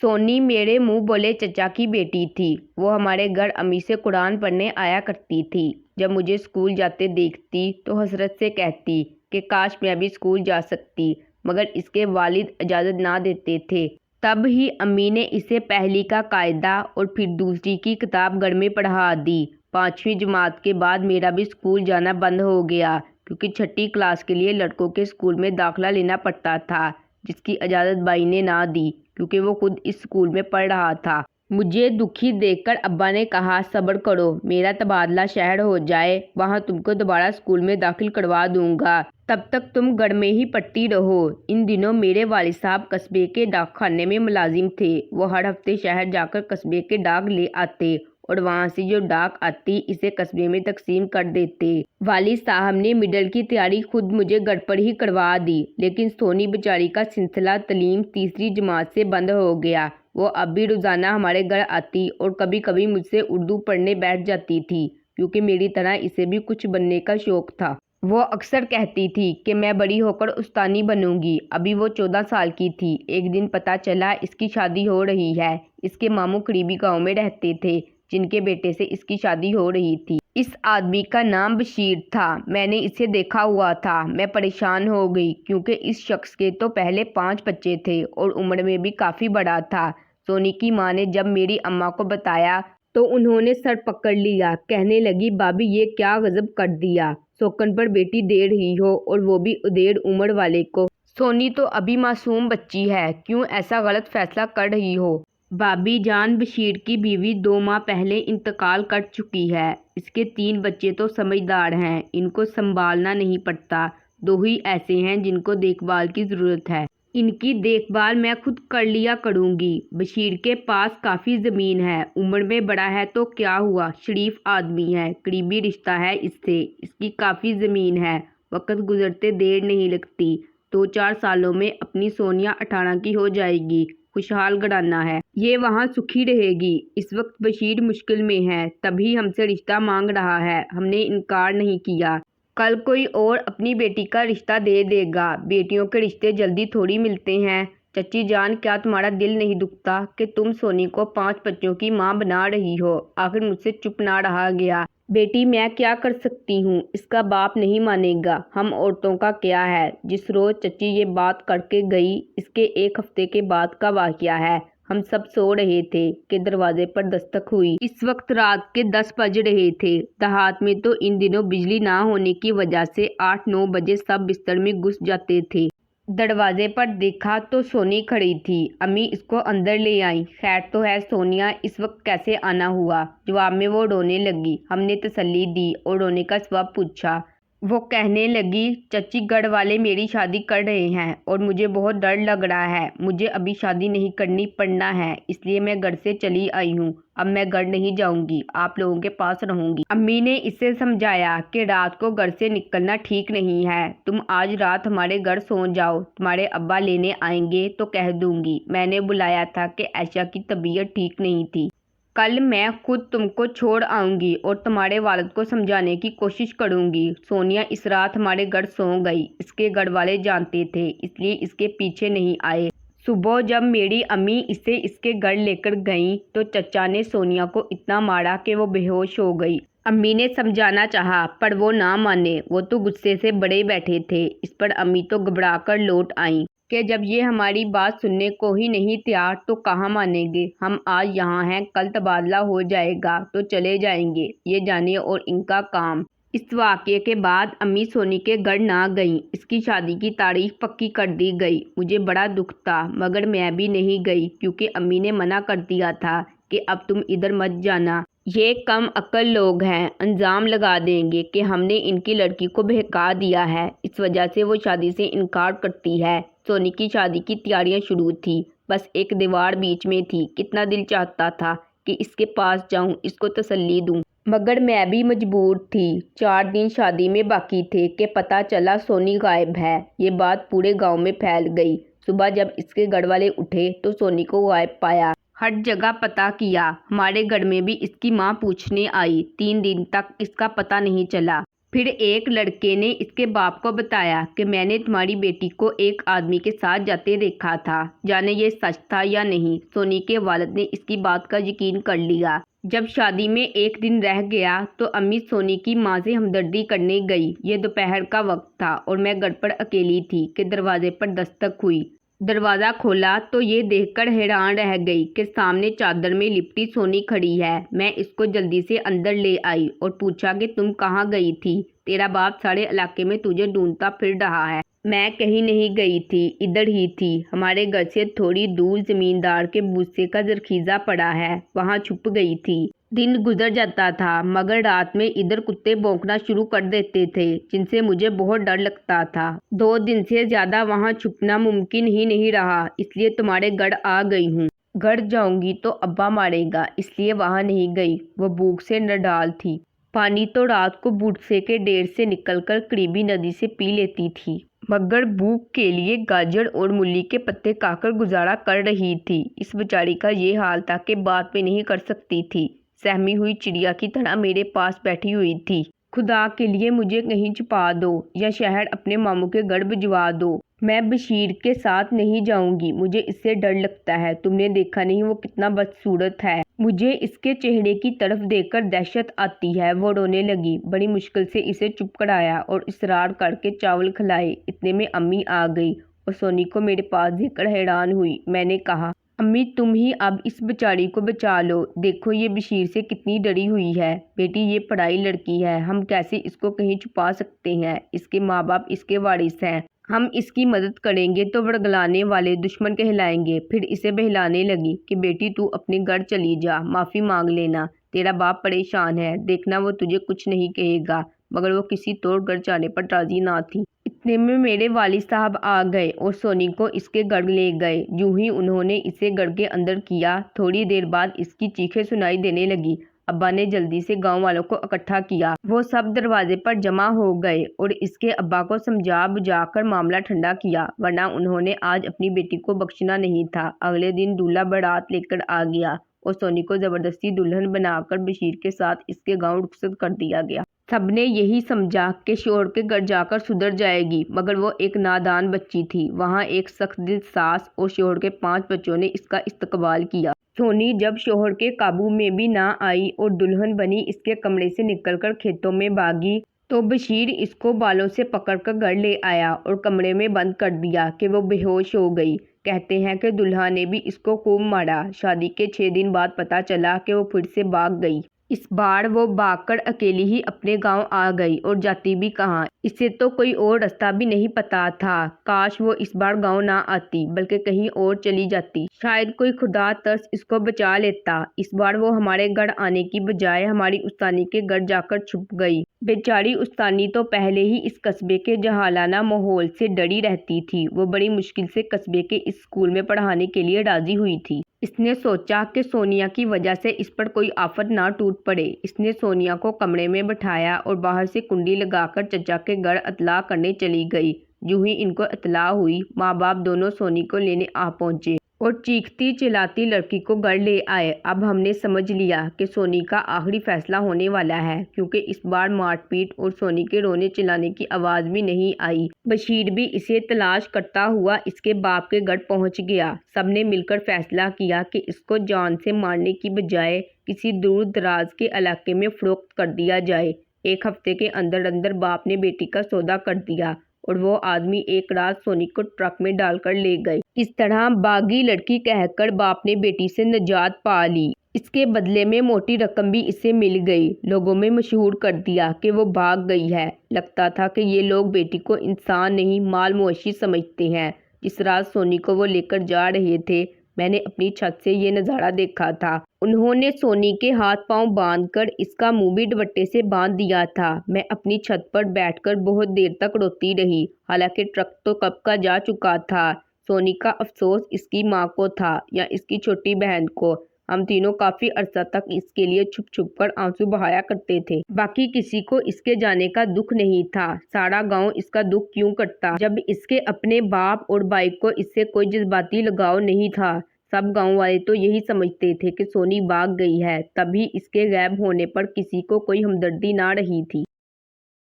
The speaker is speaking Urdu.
سونی میرے منہ بولے چچا کی بیٹی تھی۔ وہ ہمارے گھر امی سے قرآن پڑھنے آیا کرتی تھی۔ جب مجھے اسکول جاتے دیکھتی تو حسرت سے کہتی کہ کاش میں بھی اسکول جا سکتی، مگر اس کے والد اجازت نہ دیتے تھے۔ تب ہی امی نے اسے پہلی کا قاعدہ اور پھر دوسری کی کتاب گھر میں پڑھا دی۔ 5ویں جماعت کے بعد میرا بھی اسکول جانا بند ہو گیا، کیونکہ 6ٹھی کلاس کے لیے لڑکوں کے اسکول میں داخلہ لینا پڑتا تھا، جس کی اجازت بھائی نے نہ دی کیونکہ وہ خود اس اسکول میں پڑھ رہا تھا۔ مجھے دکھی دیکھ کر ابا نے کہا صبر کرو، میرا تبادلہ شہر ہو جائے، وہاں تم کو دوبارہ اسکول میں داخل کروا دوں گا، تب تک تم گھر میں ہی پڑھتی رہو۔ ان دنوں میرے والد صاحب قصبے کے ڈاک خانے میں ملازم تھے۔ وہ ہر ہفتے شہر جا کر قصبے کے ڈاک لے آتے اور وہاں سے جو ڈاک آتی اسے قصبے میں تقسیم کر دیتے۔ والد صاحب نے مڈل کی تیاری خود مجھے گھر پر ہی کروا دی، لیکن سونی بیچاری کا سلسلہ تعلیم 3ری جماعت سے بند ہو گیا۔ وہ اب بھی روزانہ ہمارے گھر آتی اور کبھی کبھی مجھ سے اردو پڑھنے بیٹھ جاتی تھی، کیونکہ میری طرح اسے بھی کچھ بننے کا شوق تھا۔ وہ اکثر کہتی تھی کہ میں بڑی ہو کر استانی بنوں گی۔ ابھی وہ 14 سال کی تھی۔ ایک دن پتہ چلا اس کی شادی ہو رہی ہے۔ اس کے ماموں قریبی گاؤں میں رہتے تھے، جن کے بیٹے سے اس کی شادی ہو رہی تھی۔ اس آدمی کا نام بشیر تھا۔ میں نے اسے دیکھا ہوا تھا۔ میں پریشان ہو گئی، کیونکہ اس شخص کے تو پہلے 5 بچے تھے اور عمر میں بھی کافی بڑا تھا۔ سونی کی ماں نے جب میری اماں کو بتایا تو انہوں نے سر پکڑ لیا، کہنے لگی بابی یہ کیا غضب کر دیا، سوکن پر بیٹی دے رہی ہو اور وہ بھی ادھیڑ عمر والے کو۔ سونی تو ابھی معصوم بچی ہے، کیوں ایسا غلط فیصلہ کر رہی ہو؟ بابی جان، بشیر کی بیوی 2 ماہ پہلے انتقال کر چکی ہے۔ اس کے 3 بچے تو سمجھدار ہیں، ان کو سنبھالنا نہیں پڑتا۔ 2 ہی ایسے ہیں جن کو دیکھ بھال کی ضرورت ہے۔ ان کی دیکھ بھال میں خود کر لیا کروں گی۔ بشیر کے پاس کافی زمین ہے، عمر میں بڑا ہے تو کیا ہوا، شریف آدمی ہے، قریبی رشتہ ہے اس سے، اس کی کافی زمین ہے۔ وقت گزرتے دیر نہیں لگتی، 2-4 سالوں میں اپنی سونیا 18 کی ہو جائے گی۔ خوشحال گھرانہ ہے، یہ وہاں سکھی رہے گی۔ اس وقت بشیر مشکل میں ہے، تبھی ہم سے رشتہ مانگ رہا ہے، ہم نے انکار نہیں کیا۔ کل کوئی اور اپنی بیٹی کا رشتہ دے دے گا۔ بیٹیوں کے رشتے جلدی تھوڑی ملتے ہیں۔ چچی جان، کیا تمہارا دل نہیں دکھتا کہ تم سونی کو 5 بچوں کی ماں بنا رہی ہو؟ آخر مجھ سے چپ نہ رہا گیا۔ بیٹی میں کیا کر سکتی ہوں، اس کا باپ نہیں مانے گا، ہم عورتوں کا کیا ہے۔ جس روز چچی یہ بات کر کے گئی، اس کے 1 ہفتے کے بعد کا واقعہ ہے۔ ہم سب سو رہے تھے کہ دروازے پر دستک ہوئی۔ اس وقت رات کے 10 بج رہے تھے۔ دیہات میں تو ان دنوں بجلی نہ ہونے کی وجہ سے 8-9 بجے سب بستر میں گھس جاتے تھے۔ دروازے پر دیکھا تو سونی کھڑی تھی۔ امی اس کو اندر لے آئیں۔ خیر تو ہے سونیا، اس وقت کیسے آنا ہوا؟ جواب میں وہ رونے لگی۔ ہم نے تسلی دی اور رونے کا سبب پوچھا۔ وہ کہنے لگی چچی گھر والے میری شادی کر رہے ہیں اور مجھے بہت ڈر لگ رہا ہے، مجھے ابھی شادی نہیں کرنی، پڑھنا ہے، اس لیے میں گھر سے چلی آئی ہوں۔ اب میں گھر نہیں جاؤں گی، آپ لوگوں کے پاس رہوں گی۔ امی نے اسے سمجھایا کہ رات کو گھر سے نکلنا ٹھیک نہیں ہے، تم آج رات ہمارے گھر سو جاؤ، تمہارے ابا لینے آئیں گے تو کہہ دوں گی میں نے بلایا تھا کہ عائشہ کی طبیعت ٹھیک نہیں تھی۔ کل میں خود تم کو چھوڑ آؤں گی اور تمہارے والد کو سمجھانے کی کوشش کروں گی۔ سونیا اس رات ہمارے گھر سو گئی۔ اس کے گھر والے جانتے تھے، اس لیے اس کے پیچھے نہیں آئے۔ صبح جب میری امی اسے اس کے گھر لے کر گئیں تو چچا نے سونیا کو اتنا مارا کہ وہ بے ہوش ہو گئی۔ امی نے سمجھانا چاہا پر وہ نہ مانے، وہ تو غصے سے بڑے بیٹھے تھے۔ اس پر امی تو گھبرا کر لوٹ آئیں کہ جب یہ ہماری بات سننے کو ہی نہیں تیار تو کہاں مانیں گے۔ ہم آج یہاں ہیں، کل تبادلہ ہو جائے گا تو چلے جائیں گے، یہ جانے اور ان کا کام۔ اس واقعے کے بعد امی سونی کے گھر نہ گئیں۔ اس کی شادی کی تاریخ پکی کر دی گئی۔ مجھے بڑا دکھ تھا، مگر میں بھی نہیں گئی کیونکہ امی نے منع کر دیا تھا کہ اب تم ادھر مت جانا، یہ کم عقل لوگ ہیں، الزام لگا دیں گے کہ ہم نے ان کی لڑکی کو بہکا دیا ہے، اس وجہ سے وہ شادی سے انکار کرتی ہے۔ سونی کی شادی کی تیاریاں شروع تھی، بس ایک دیوار بیچ میں تھی۔ کتنا دل چاہتا تھا کہ اس کے پاس جاؤں، اس کو تسلی دوں، مگر میں بھی مجبور تھی۔ 4 دن شادی میں باقی تھے کہ پتہ چلا سونی غائب ہے۔ یہ بات پورے گاؤں میں پھیل گئی۔ صبح جب اس کے گھر والے اٹھے تو سونی کو غائب پایا۔ ہر جگہ پتہ کیا، ہمارے گھر میں بھی اس کی ماں پوچھنے آئی۔ 3 دن تک اس کا پتہ نہیں چلا۔ پھر ایک لڑکے نے اس کے باپ کو بتایا کہ میں نے تمہاری بیٹی کو ایک آدمی کے ساتھ جاتے دیکھا تھا، جانے یہ سچ تھا یا نہیں۔ سونی کے والد نے اس کی بات کا یقین کر لیا۔ جب شادی میں ایک دن رہ گیا تو امی سونی کی ماں سے ہمدردی کرنے گئی۔ یہ دوپہر کا وقت تھا اور میں گھر پر اکیلی تھی کہ دروازے پر دستک ہوئی۔ دروازہ کھولا تو یہ دیکھ کر حیران رہ گئی کہ سامنے چادر میں لپٹی سونی کھڑی ہے۔ میں اس کو جلدی سے اندر لے آئی اور پوچھا کہ تم کہاں گئی تھی؟ تیرا باپ سارے علاقے میں تجھے ڈھونڈتا پھر رہا ہے۔ میں کہیں نہیں گئی تھی، ادھر ہی تھی۔ ہمارے گھر سے تھوڑی دور زمیندار کے بھوسے کا ذخیرہ پڑا ہے، وہاں چھپ گئی تھی۔ دن گزر جاتا تھا مگر رات میں ادھر کتے بھونکنا شروع کر دیتے تھے جن سے مجھے بہت ڈر لگتا تھا۔ 2 دن سے زیادہ وہاں چھپنا ممکن ہی نہیں رہا، اس لیے تمہارے گھر آ گئی ہوں۔ گھر جاؤں گی تو ابا مارے گا، اس لیے وہاں نہیں گئی۔ وہ بھوک سے نڈال تھی۔ پانی تو رات کو بھٹسے کے ڈیر سے نکل کر قریبی ندی سے پی لیتی تھی، مگر بھوک کے لیے گاجر اور مولی کے پتے کھا کر گزارا کر رہی تھی۔ اس بیچاری کا یہ حال تھا کہ بات بھی نہیں کر سکتی تھی، سہمی ہوئی چڑیا کی طرح میرے پاس بیٹھی ہوئی تھی۔ خدا کے لیے مجھے کہیں چھپا دو یا شہر اپنے ماموں کے گھر بھجوا دو۔ میں بشیر کے ساتھ نہیں جاؤں گی، مجھے اس سے ڈر لگتا ہے۔ تم نے دیکھا نہیں وہ کتنا بدصورت ہے؟ مجھے اس کے چہرے کی طرف دیکھ کر دہشت آتی ہے۔ وہ رونے لگی۔ بڑی مشکل سے اسے چپ کرایا اور اصرار کر کے چاول کھلائے۔ اتنے میں امی آ گئی اور سونی کو میرے پاس دیکھ کر حیران ہوئی۔ میں نے کہا، امی تم ہی اب اس بیچاری کو بچا لو، دیکھو یہ بشیر سے کتنی ڈری ہوئی ہے۔ بیٹی یہ پڑھائی لڑکی ہے، ہم کیسے اس کو کہیں چھپا سکتے ہیں؟ اس کے ماں باپ اس کے وارث ہیں، ہم اس کی مدد کریں گے تو ورگلانے والے دشمن کہلائیں گے۔ پھر اسے بہلانے لگی کہ بیٹی تو اپنے گھر چلی جا، معافی مانگ لینا، تیرا باپ پریشان ہے، دیکھنا وہ تجھے کچھ نہیں کہے گا۔ مگر وہ کسی طور گھر جانے پر راضی نہ تھی۔ اتنے میں میرے والد صاحب آ گئے اور سونی کو اس کے گھر لے گئے۔ یوں ہی انہوں نے اسے گھر کے اندر کیا، تھوڑی دیر بعد اس کی چیخیں سنائی دینے لگی۔ ابا نے جلدی سے گاؤں والوں کو اکٹھا کیا۔ وہ سب دروازے پر جمع ہو گئے اور اس کے ابا کو سمجھا بجھا کر معاملہ ٹھنڈا کیا، ورنہ انہوں نے آج اپنی بیٹی کو بخشنا نہیں تھا۔ اگلے دن دولہا بارات لے کر آ گیا اور سونی کو زبردستی دلہن بنا کر بشیر کے ساتھ اس کے گاؤں رخصت کر دیا گیا۔ سب نے یہی سمجھا کہ شوہر کے گھر جا کر سدھر جائے گی، مگر وہ ایک نادان بچی تھی۔ وہاں ایک سخت دل ساس اور شوہر کے 5 بچوں نے اس کا استقبال کیا۔ سونی جب شوہر کے قابو میں بھی نہ آئی اور دلہن بنی اس کے کمرے سے نکل کر کھیتوں میں بھاگی تو بشیر اس کو بالوں سے پکڑ کر گھر لے آیا اور کمرے میں بند کر دیا کہ وہ بے ہوش ہو گئی۔ کہتے ہیں کہ دلہا نے بھی اس کو خوب مارا۔ شادی کے 6 دن بعد پتہ چلا کہ وہ پھر سے بھاگ گئی۔ اس بار وہ بھاگ کر اکیلی ہی اپنے گاؤں آ گئی اور جاتی بھی کہاں، اسے تو کوئی اور راستہ بھی نہیں پتا تھا۔ کاش وہ اس بار گاؤں نہ آتی بلکہ کہیں اور چلی جاتی، شاید کوئی خدا ترس اس کو بچا لیتا۔ اس بار وہ ہمارے گھر آنے کی بجائے ہماری استانی کے گھر جا کر چھپ گئی۔ بیچاری استانی تو پہلے ہی اس قصبے کے جاہلانہ ماحول سے ڈری رہتی تھی۔ وہ بڑی مشکل سے قصبے کے اس اسکول میں پڑھانے کے لیے راضی ہوئی تھی۔ اس نے سوچا کہ سونیا کی وجہ سے اس پر کوئی آفت نہ ٹوٹ پڑے۔ اس نے سونیا کو کمرے میں بٹھایا اور باہر سے کنڈی لگا کر چچا کے گھر اطلاع کرنے چلی گئی۔ یوں ہی ان کو اطلاع ہوئی، ماں باپ دونوں سونی کو لینے آ پہنچے اور چیختی چلاتی لڑکی کو گھر لے آئے۔ اب ہم نے سمجھ لیا کہ سونی کا آخری فیصلہ ہونے والا ہے، کیونکہ اس بار مار پیٹ اور سونی کے رونے چلانے کی آواز بھی نہیں آئی۔ بشیر بھی اسے تلاش کرتا ہوا اس کے باپ کے گھر پہنچ گیا۔ سب نے مل کر فیصلہ کیا کہ اس کو جان سے مارنے کی بجائے کسی دور دراز کے علاقے میں فروخت کر دیا جائے۔ 1 ہفتے کے اندر اندر باپ نے بیٹی کا سودا کر دیا اور وہ آدمی ایک رات سونی کو ٹرک میں ڈال کر لے گئے۔ اس طرح باغی لڑکی کہہ کر باپ نے بیٹی سے نجات پا لی۔ اس کے بدلے میں موٹی رقم بھی اسے مل گئی۔ لوگوں میں مشہور کر دیا کہ وہ بھاگ گئی ہے۔ لگتا تھا کہ یہ لوگ بیٹی کو انسان نہیں مال مویشی سمجھتے ہیں۔ جس رات سونی کو وہ لے کر جا رہے تھے میں نے اپنی چھت سے یہ نظارہ دیکھا تھا۔ انہوں نے سونی کے ہاتھ پاؤں باندھ کر اس کا منہ بھی دوپٹے سے باندھ دیا تھا۔ میں اپنی چھت پر بیٹھ کر بہت دیر تک روتی رہی، حالانکہ ٹرک تو کب کا جا چکا تھا۔ سونی کا افسوس اس کی ماں کو تھا یا اس کی چھوٹی بہن کو۔ ہم تینوں کافی عرصہ تک اس کے لیے چھپ چھپ کر آنسو بہایا کرتے تھے۔ باقی کسی کو اس کے جانے کا دکھ نہیں تھا۔ سارا گاؤں اس کا دکھ کیوں کرتا جب اس کے اپنے باپ اور بھائی کو اس سے کوئی جذباتی لگاؤ نہیں تھا۔ سب گاؤں والے تو یہی سمجھتے تھے کہ سونی بھاگ گئی ہے، تبھی اس کے غائب ہونے پر کسی کو کوئی ہمدردی نہ رہی تھی۔